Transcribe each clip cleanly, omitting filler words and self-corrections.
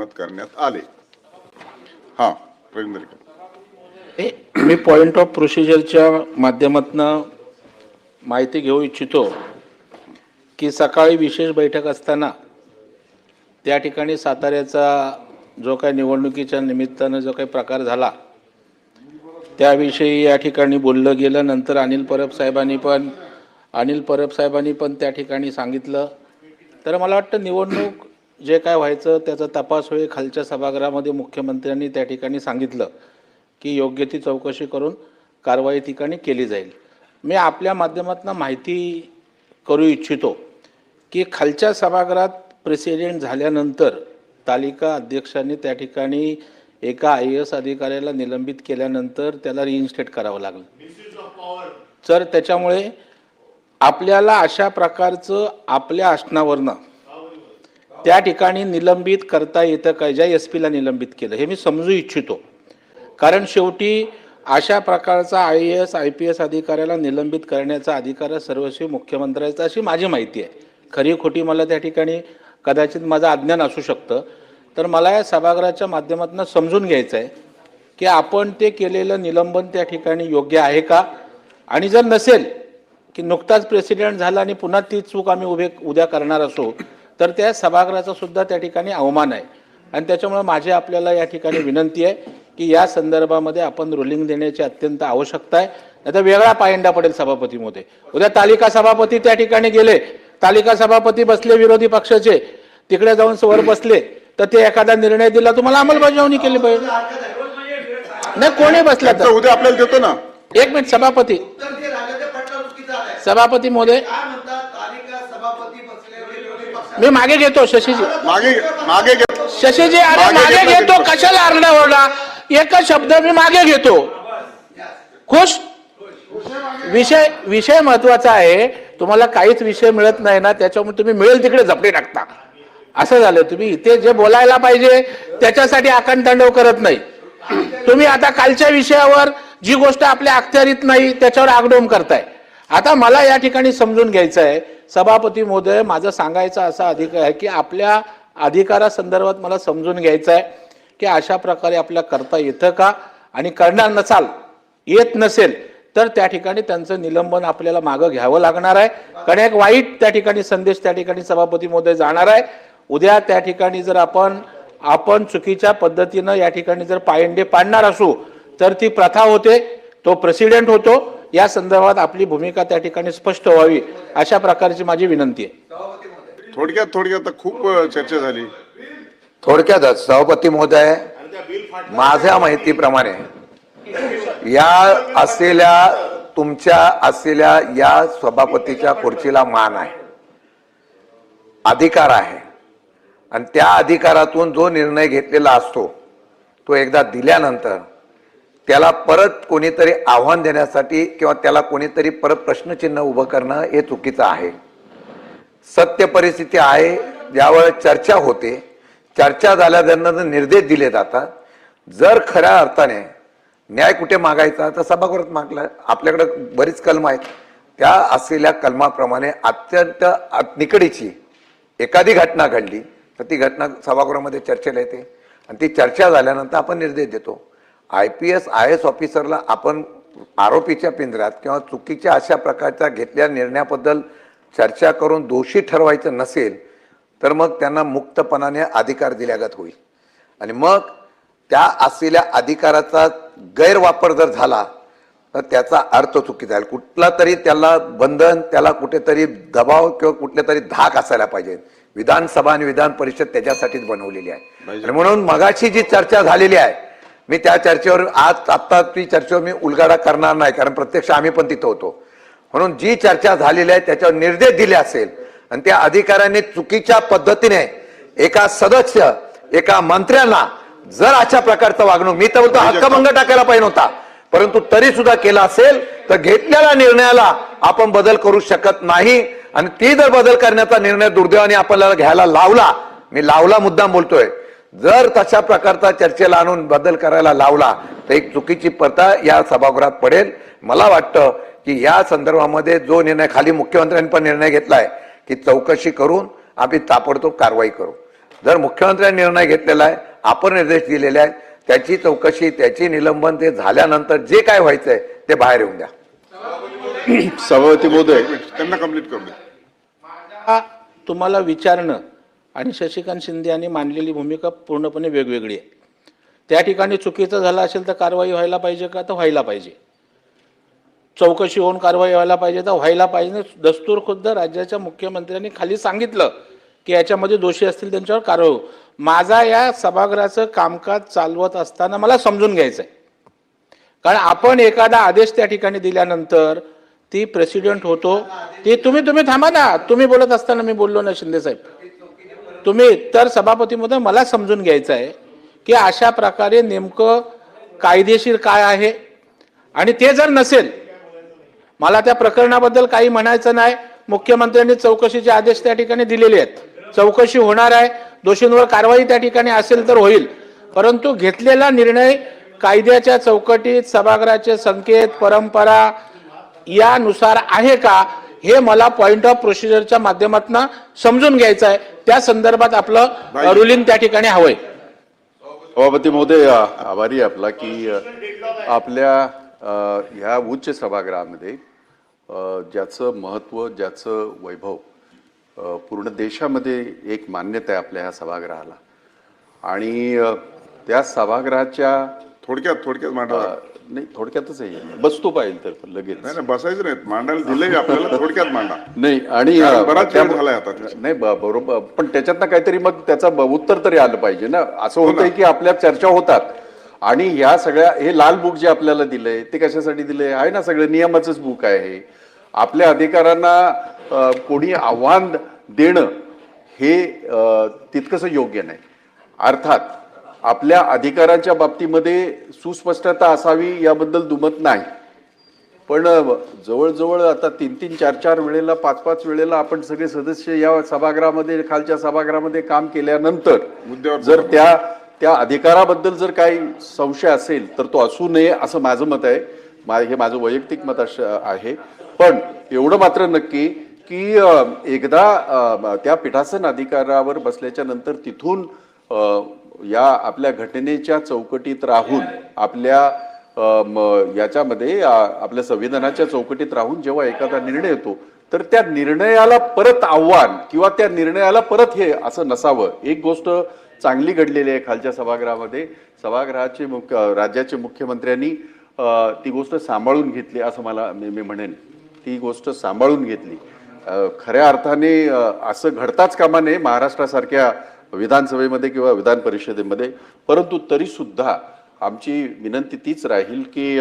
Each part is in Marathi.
मत करण्यात आले. हा रवींद्र, मी पॉइंट ऑफ प्रोसिजरच्या माध्यमातून माहिती घेऊ इच्छितो की सकाळी विशेष बैठक असताना त्या ठिकाणी साताऱ्याचा जो काही निवडणुकीच्या निमित्तानं जो काही प्रकार झाला त्याविषयी या ठिकाणी बोललं गेलं. नंतर अनिल परब साहेबांनी पण त्या ठिकाणी सांगितलं. तर मला वाटतं निवडणूक जे काय व्हायचं त्याचा तपास होईल. खालच्या सभागृहामध्ये मुख्यमंत्र्यांनी त्या ठिकाणी सांगितलं की योग्य ती चौकशी करून कारवाई ठिकाणी केली जाईल. मी आपल्या माध्यमातून माहिती करू इच्छितो की खालच्या सभागृहात प्रेसिडेंट झाल्यानंतर तालिका अध्यक्षांनी त्या ठिकाणी एका IAS अधिकाऱ्याला निलंबित केल्यानंतर त्याला रिइन्स्टेट करावं लागलं. तर त्याच्यामुळे आपल्याला अशा प्रकारचं आपल्या आसनावरनं त्या ठिकाणी निलंबित करता येतं काय, ज्या SP ला निलंबित केलं हे मी समजू इच्छितो. कारण शेवटी अशा प्रकारचा IAS IPS अधिकाऱ्याला निलंबित करण्याचा अधिकार सर्वस्वी मुख्यमंत्र्याचा अशी माझी माहिती आहे. खरी खोटी मला त्या ठिकाणी कदाचित माझं अज्ञान असू शकतं. तर मला या सभागृहाच्या माध्यमातून समजून घ्यायचं आहे की आपण ते केलेलं निलंबन त्या ठिकाणी योग्य आहे का, आणि जर नसेल की नुकताच प्रेसिडेंट झाला आणि पुन्हा ती चूक आम्ही उद्या करणार असो तर त्या सभागृहाचा सुद्धा त्या ठिकाणी अवमान आहे. आणि त्याच्यामुळे माझी आपल्याला या ठिकाणी विनंती आहे की या संदर्भामध्ये आपण रुलिंग देण्याची अत्यंत आवश्यकता आहे. नाहीतर वेगळा पायंडा पडेल सभापतीमध्ये. उद्या तालिका सभापती त्या ठिकाणी गेले, तालिका सभापती बसले विरोधी पक्षाचे, तिकडे जाऊन वर बसले तर ते एखादा निर्णय दिला तुम्हाला अंमलबजावणी केली पाहिजे. नाही कोणी बसला तर उद्या आपल्याला देतो ना. एक मिनिट सभापती महोदय मी मागे घेतो. शशीजी मागे शशीजी अरे मागे घेतो. कशाला आरडाओरडा, एकच शब्द मी मागे घेतो. खुश विषय महत्वाचा आहे. तुम्हाला काहीच विषय मिळत नाही ना, त्याच्यामुळे तुम्ही मिळेल तिकडे झपटे टाकता. असं झालं. तुम्ही इथे जे बोलायला पाहिजे त्याच्यासाठी आकांतांडव करत नाही. तुम्ही आता कालच्या विषयावर जी गोष्ट आपल्या अखत्यारीत नाही त्याच्यावर आगडोम करताय. आता मला या ठिकाणी समजून घ्यायचं आहे सभापती महोदय, माझं सांगायचा असा अधिकार आहे की आपल्या अधिकारासंदर्भात मला समजून घ्यायचं आहे की अशा प्रकारे आपल्याला करता येतं का, आणि करणार नसाल, येत नसेल तर त्या ठिकाणी त्यांचं निलंबन आपल्याला मागं घ्यावं लागणार आहे. कारण एक वाईट त्या ठिकाणी संदेश त्या ठिकाणी सभापती महोदय जाणार आहे. उद्या त्या ठिकाणी जर आपण चुकीच्या पद्धतीनं या ठिकाणी जर पायंडे पाडणार असू तर ती प्रथा होते, तो प्रेसिडेंट होतो. या संदर्भात आपली भूमिका त्या ठिकाणी स्पष्ट व्हावी अशा प्रकारची माझी विनंती आहे. थोडक्यात खूप चर्चा झाली. थोडक्यातच सभापती महोदय, माझ्या माहितीप्रमाणे तुमच्या असलेल्या या सभापतीच्या खुर्चीला मान आहे, अधिकार आहे, आणि त्या अधिकारातून जो निर्णय घेतलेला असतो तो एकदा दिल्यानंतर त्याला परत कोणीतरी आव्हान देण्यासाठी किंवा त्याला कोणीतरी परत प्रश्नचिन्ह उभं करणं हे चुकीचं आहे. सत्य परिस्थिती आहे, ज्यावेळेस चर्चा होते, चर्चा झाल्यानंतर निर्देश दिले जातात. जर खऱ्या अर्थाने न्याय कुठे मागायचा तर सभागृहात मागला. आपल्याकडे बरीच कलम आहेत, त्या असलेल्या कलमाप्रमाणे अत्यंत निकडीची एखादी घटना घडली तर ती घटना सभागृहामध्ये चर्चेला येते आणि ती चर्चा झाल्यानंतर आपण निर्देश देतो. IPS IAS ऑफिसरला आपण आरोपीच्या पिंजऱ्यात किंवा चुकीच्या अशा प्रकारच्या घेतलेल्या निर्णयाबद्दल चर्चा करून दोषी ठरवायचं नसेल तर मग त्यांना मुक्तपणाने अधिकार दिल्यागत होईल. आणि मग त्या असलेल्या अधिकाराचा गैरवापर जर झाला तर त्याचा अर्थ चुकीचा आहे. कुठला तरी त्याला बंधन, त्याला कुठेतरी दबाव किंवा कुठले तरी धाक असायला पाहिजे. विधानसभा आणि विधान परिषद त्याच्यासाठीच बनवलेली आहे. आणि म्हणून मगाशी जी चर्चा झालेली आहे, मी त्या चर्चेवर आता ती चर्चेवर मी उलगाडा करणार नाही, कारण प्रत्यक्ष आम्ही पण तिथं होतो. म्हणून जी चर्चा झालेली आहे त्याच्यावर निर्देश दिले असेल आणि त्या अधिकाऱ्यांनी चुकीच्या पद्धतीने एका सदस्य, एका मंत्र्यांना जर अशा प्रकारचं वागणूक, मी तर बोलतो हक्कभंग टाकायला पाहिजे होता, परंतु तरी सुद्धा केला असेल तर घेतलेल्या निर्णयाला आपण बदल करू शकत नाही. आणि ती जर बदल करण्याचा निर्णय दुर्दैवाने आपल्याला घ्यायला लावला, मी लावला मुद्दाम बोलतोय, जर तशा प्रकारचा चर्चेला आणून बदल करायला लावला तर एक चुकीची प्रथा या सभागृहात पडेल. मला वाटतं की या संदर्भामध्ये जो निर्णय खाली मुख्यमंत्र्यांनी पण निर्णय घेतलाय की चौकशी करून आम्ही ताबडतोब कारवाई करू. जर मुख्यमंत्र्यांनी निर्णय घेतलेला आहे, आपण निर्देश दिलेले आहेत, त्याची चौकशी, त्याची निलंबन ते झाल्यानंतर जे काय व्हायचंय ते बाहेर येऊन द्या. सभापती महोदय त्यांना कंप्लीट करू द्या. तुम्हाला विचारणं आणि शशिकांत शिंदे यांनी मांडलेली भूमिका पूर्णपणे वेगवेगळी आहे. त्या ठिकाणी चुकीचं झालं असेल तर कारवाई व्हायला पाहिजे का? तर व्हायला पाहिजे. चौकशी होऊन कारवाई व्हायला पाहिजे तर व्हायला पाहिजे. दस्तूर खुद्द राज्याच्या मुख्यमंत्र्यांनी खाली सांगितलं की याच्यामध्ये दोषी असतील त्यांच्यावर कारवाई हो. माझा या सभागृहाचं कामकाज चालवत असताना मला समजून घ्यायचं आहे, कारण आपण एखादा आदेश त्या ठिकाणी दिल्यानंतर ती प्रेसिडेंट होतो, ती तुम्ही थांबा ना, तुम्ही बोलत असताना मी बोललो ना शिंदे साहेब, तुम्ही तर सभापतीमध्ये मला समजून घ्यायचं आहे की अशा प्रकारे नेमकं कायदेशीर काय आहे. आणि ते जर नसेल, मला त्या प्रकरणाबद्दल काही म्हणायचं नाही. मुख्यमंत्र्यांनी चौकशीचे आदेश त्या ठिकाणी दिलेले आहेत, चौकशी होणार आहे, दोषींवर कारवाई त्या ठिकाणी असेल तर होईल. परंतु घेतलेला निर्णय कायद्याच्या चौकटीत, सभागृहाचे संकेत, परंपरा यानुसार आहे का, हे मला पॉइंट ऑफ प्रोसिजरच्या माध्यमातून समजून घ्यायचं आहे. त्या संदर्भात आपलं रुलिंग त्या ठिकाणी हवंय. सभापती महोदय, आभारी आहे आपला की आपल्या ह्या उच्च सभागृहामध्ये ज्याचं महत्त्व, ज्याचं वैभव पूर्ण देशामध्ये एक मान्यता आहे आपल्या ह्या सभागृहाला, आणि त्या सभागृहाच्या थोडक्यात मांडा. नाही, थोडक्यातच आहे, बसतो पाहिजे तर लगेच नाही बसायचं नाही, मांडायला दिलंय आपल्याला, थोडक्यात मांडा. नाही. आणि बराच वेळ झालाय आता. नाही बरोबर, पण त्याच्यातनं काहीतरी मग त्याचं उत्तर तरी आलं पाहिजे ना. असं होतंय की आपल्या चर्चा होतात आणि ह्या सगळ्या, हे लाल बुक जे आपल्याला दिलंय ते कशासाठी दिलंय आहे ना, सगळं नियमाचंच बुक आहे. आपल्या अधिकारांना कोणी आव्हान देणं हे तितकंसं योग्य नाही. अर्थात आपल्या अधिकारांच्या बाबतीमध्ये सुस्पष्टता असावी याबद्दल दुमत नाही, पण जवळजवळ आता 3-3, 4-4 वेळेला, 5-5 वेळेला आपण सगळे सदस्य या सभागृहामध्ये, खालच्या सभागृहामध्ये काम केल्यानंतर जर त्या अधिकाराबद्दल जर काही संशय असेल तर तो असू नये असं माझं मत आहे. हे माझं वैयक्तिक मत आहे. पण एवढं मात्र नक्की की एकदा त्या पीठासन अधिकारावर बसल्याच्या नंतर तिथून या आपल्या घटनेच्या चौकटीत राहून, आपल्या याच्यामध्ये आपल्या संविधानाच्या चौकटीत राहून जेव्हा एखादा निर्णय येतो तर त्या निर्णयाला परत आव्हान किंवा त्या निर्णयाला परत हे असं नसावं. एक गोष्ट चांगली घडलेली आहे खालच्या सभागृहामध्ये, सभागृहाचे राज्याचे मुख्यमंत्र्यांनी ती गोष्ट सांभाळून घेतली असं मी म्हणेन. ती गोष्ट सांभाळून घेतली. खऱ्या अर्थाने असं घडताच कामा नये महाराष्ट्रासारख्या विधानसभेमध्ये किंवा विधान परिषदेमध्ये. परंतु तरी सुद्धा आमची विनंती तीच राहील की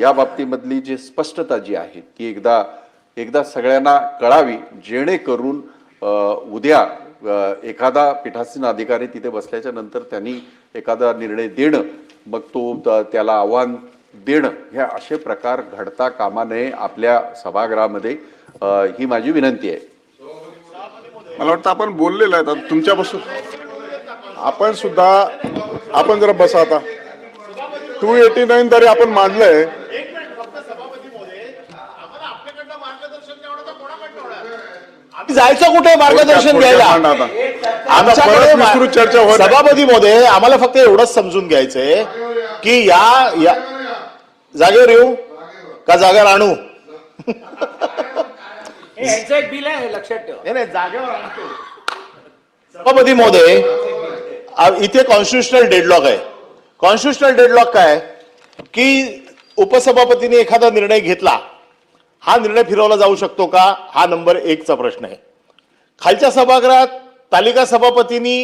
या बाबतीमधली जी स्पष्टता जी आहे ती एकदा सगळ्यांना कळावी, जेणेकरून उद्या एखादा पीठासीन अधिकारी तिथे बसल्याच्या नंतर त्यांनी एखादा निर्णय देणं, मग तो त्याला आव्हान देणं, हे असे प्रकार घडता कामा नये आपल्या सभागृहामध्ये. ही माझी विनंती आहे. मला वाटतं आपण बोललेलं आहे आता तुमच्यापासून. आपण जरा बसा आता. 289 तरी आपण मांडलंय. जायचं कुठे मार्गदर्शन घ्यायला? आमच्याकडे विस्तृत चर्चा होत आहे. सभापती महोदय, आम्हाला फक्त एवढंच समजून घ्यायचंय की या जागेवर येऊ का जागेवर आणू? एक बिल आहे, लक्षात ठेवा. नाही, जागेवर आणतो. सभापती महोदय, इथे कॉन्स्टिट्युशनल डेडलॉक आहे. कॉन्स्टिट्युशनल डेडलॉक काय की उपसभापतीने एखादा निर्णय घेतला, हा निर्णय फिरवला जाऊ शकतो का, हा नंबर 1चा प्रश्न आहे. खालच्या सभागृहात तालिका सभापतींनी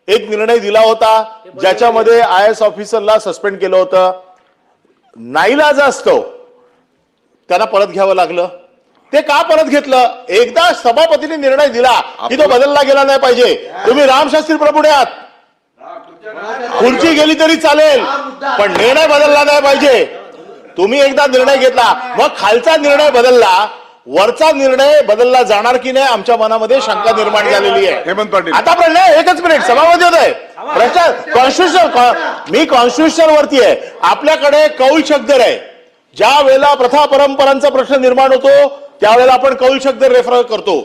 एक निर्णय दिला होता ज्याच्यामध्ये IAS ऑफिसरला सस्पेंड केलं होतं. नाईलाज असतो त्यांना परत घ्यावं लागलं. ते का परत घेतलं? एकदा सभापतीने निर्णय दिला की तो बदलला गेला नाही पाहिजे. तुम्ही रामशास्त्री प्रभुडे आहात, खुर्ची गेली तरी चालेल पण निर्णय बदलला नाही पाहिजे. तुम्ही एकदा निर्णय घेतला, मग खालचा निर्णय बदलला, वरचा निर्णय बदलला जाणार की नाही आमच्या मनामध्ये शंका निर्माण झालेली आहे. हेमंत पाटील, आता प्रश्न, एकच मिनिट सभापती होतोय प्रश्न. कॉन्स्टिट्युशन, मी कॉन्स्टिट्युशन वरती आहे. आपल्याकडे कौल शब्द आहे. ज्या वेळेला प्रथा परंपरांचा प्रश्न निर्माण होतो त्यावेळेला आपण कौल शब्द रेफर करतो.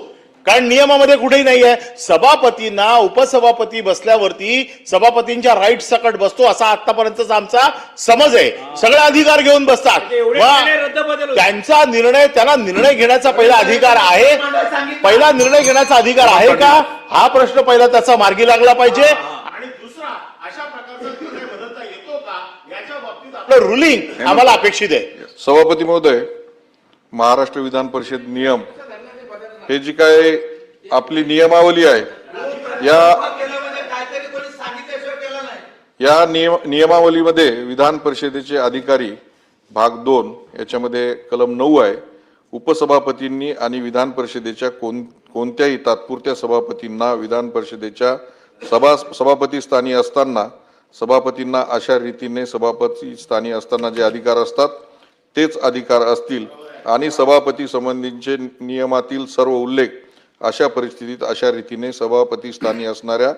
कारण नियमामध्ये कुठेही नाही आहे सभापतींना उपसभापती बसल्यावरती सभापतींच्या राईट सकट बसतो असा आतापर्यंतचा आमचा समज आहे. सगळे अधिकार घेऊन बसतात. एवढे मग निर्णय रद्दबदल होते. त्यांचा निर्णय त्यांना निर्णय घेण्याचा पहिला अधिकार आहे. पहिला निर्णय घेण्याचा अधिकार आहे का हा प्रश्न पहिला त्याचा मार्गी लागला पाहिजे. आणि दुसरा अशा प्रकारचा निर्णय बदलता येतो का याच्या बाबतीत आपलं रुलिंग आम्हाला अपेक्षित आहे. सभापती महोदय, महाराष्ट्र विधान परिषद नियम हे जी काय आपली नियमावली आहे या नियमावलीमध्ये विधान परिषदेचे अधिकारी भाग 2 याच्यामध्ये कलम 9 आहे. उपसभापतींनी आणि विधान परिषदेच्या कोणत्याही तात्पुरत्या सभापतींना विधान परिषदेच्या सभापती स्थानी असताना सभापतींना अशा रीतीने सभापती स्थानी असताना जे अधिकार असतात तेच अधिकार असतील आणि सभापती संबंधीचे नियमातील सर्व उल्लेख अशा परिस्थितीत अशा रीतीने सभापती स्थानी असणाऱ्या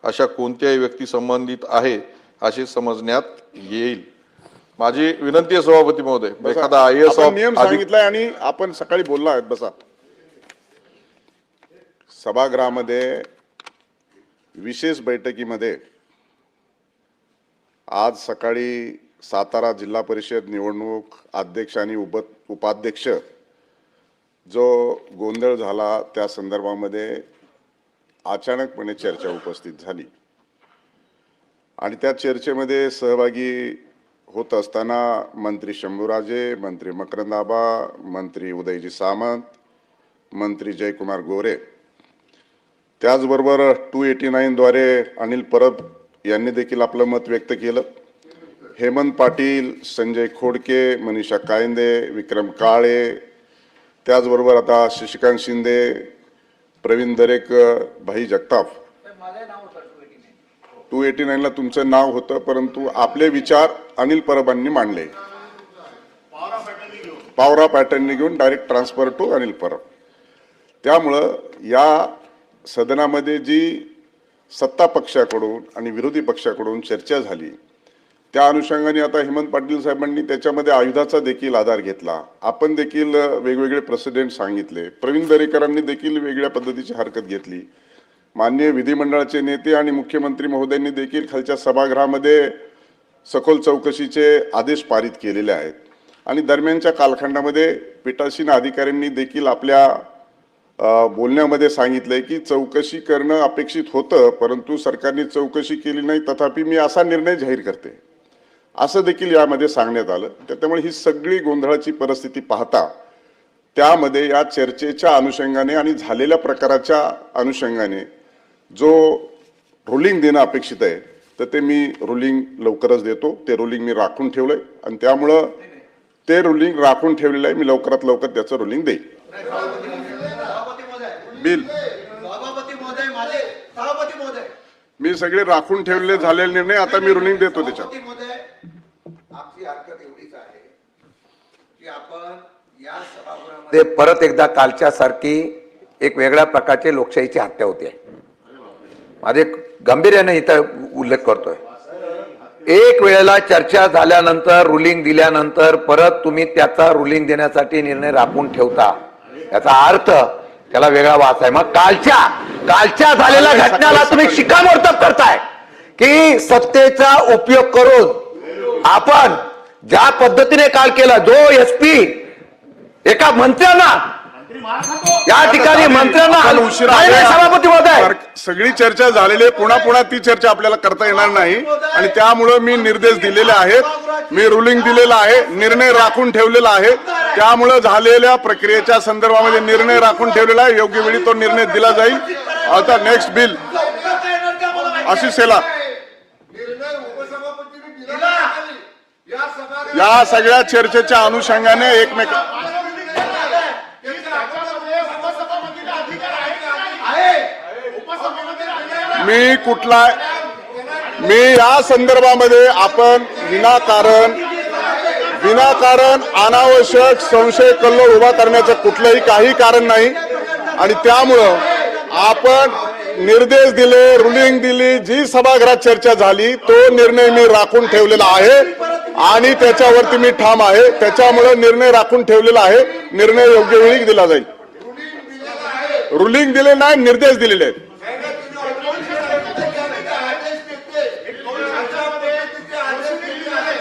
अशा कोणत्याही व्यक्ती संबंधित आहे असे समजण्यात येईल. माझी विनंती आहे सभापती महोदय, एखादा IAS नियम सांगितलाय आणि आपण सकाळी बोलला आहेत. बसा सभागृहामध्ये विशेष बैठकीमध्ये आज सकाळी सातारा जिल्हा परिषद निवडणूक अध्यक्ष आणि उपाध्यक्ष जो गोंधळ झाला त्या संदर्भामध्ये अचानकपणे चर्चा उपस्थित झाली आणि त्या चर्चेमध्ये सहभागी होत असताना मंत्री शंभूराजे, मंत्री मकरंद आबा, मंत्री उदयजी सामंत, मंत्री जयकुमार गोरे, त्याचबरोबर 289 द्वारे अनिल परब यांनी देखील आपलं मत व्यक्त केलं. हेमंत पाटील, संजय खोडके, मनीषा कायंदे, विक्रम काळे, त्याचबरोबर आता शशिकांत शिंदे, प्रवीण दरेकर, भाई जगताप. 289 ला तुमचं नाव होतं परंतु आपले विचार अनिल परबांनी मांडले. पावरा पॅटर्नने घेऊन direct transfer to Anil Parab. त्यामुळं या सदनामध्ये जी सत्ता पक्षाकडून आणि विरोधी पक्षाकडून चर्चा झाली त्या अनुषंगाने आता हेमंत पाटील साहेबांनी त्याच्यामध्ये आयुधाचा देखील आधार घेतला. आपण देखील वेगवेगळे प्रेसिडेंट सांगितले. प्रवीण दरेकरांनी देखील वेगळ्या पद्धतीची हरकत घेतली. माननीय विधिमंडळाचे नेते आणि मुख्यमंत्री महोदयांनी देखील खालच्या सभागृहामध्ये सखोल चौकशीचे आदेश पारित केलेले आहेत आणि दरम्यानच्या कालखंडामध्ये पीठासीन अधिकाऱ्यांनी देखील आपल्या बोलण्यामध्ये सांगितलंय की चौकशी करणं अपेक्षित होतं परंतु सरकारने चौकशी केली नाही, तथापि मी असा निर्णय जाहीर करते असं देखील यामध्ये सांगण्यात आलं. त्यामुळे ही सगळी गोंधळाची परिस्थिती पाहता त्यामध्ये या चर्चेच्या अनुषंगाने आणि झालेल्या प्रकाराच्या अनुषंगाने जो रुलिंग देणं अपेक्षित आहे तर ते मी रुलिंग लवकरच देतो. ते रुलिंग मी राखून ठेवलंय आणि त्यामुळं ते रुलिंग राखून ठेवलेलं आहे. मी लवकरात लवकर त्याचं रुलिंग देईन. बिल मी सगळे राखून ठेवलेले झालेले निर्णय आता मी रुलिंग देतो त्याच्यात. आपली हरकत एवढीच आहे की आपण या सभागृहामध्ये परत एकदा कालच्या सारखी एक वेगळ्या प्रकारची लोकशाहीची हत्या होते. माझे गांभीर्याने इथं उल्लेख करतोय. एक वेळेला चर्चा झाल्यानंतर रुलिंग दिल्यानंतर परत तुम्ही त्याचा रुलिंग देण्यासाठी निर्णय राखून ठेवता याचा अर्थ त्याला वेगळा वास आहे. मग कालच्या झालेल्या घटनेला तुम्ही शिक्कामोर्तब करताय की सत्तेचा उपयोग करून आपण ज्या पद्धतीने काल केला जो SP एका मंत्र्यांना या ठिकाणी मंत्र्यांना सभापती महोदय सगळी चर्चा झालेली आहे. पुन्हा ती चर्चा आपल्याला करता येणार नाही आणि त्यामुळे मी निर्देश दिलेले आहेत. मी रुलिंग दिलेला आहे, निर्णय राखून ठेवलेला आहे. त्यामुळे झालेल्या प्रक्रियेच्या संदर्भामध्ये निर्णय राखून ठेवलेला आहे. योग्य वेळी तो निर्णय दिला जाईल. आता नेक्स्ट बिल आशिष शेलार. या सगळ्या चर्चेच्या अनुषंगाने मी या संदर्भामध्ये आपण विनाकारण अनावश्यक संशय कल्लोळ उभा करण्याचं कुठलंही काही कारण नाही आणि त्यामुळं आपण निर्देश दिले, रुलिंग दिली, जी सभागृहात चर्चा झाली तो निर्णय मी राखून ठेवलेला आहे आणि त्याच्यावरती मी ठाम आहे. त्याच्यामुळे निर्णय राखून ठेवलेला आहे. निर्णय योग्य वेळी दिला जाईल. रुलिंग दिले नाही, निर्देश दिलेले आहेत.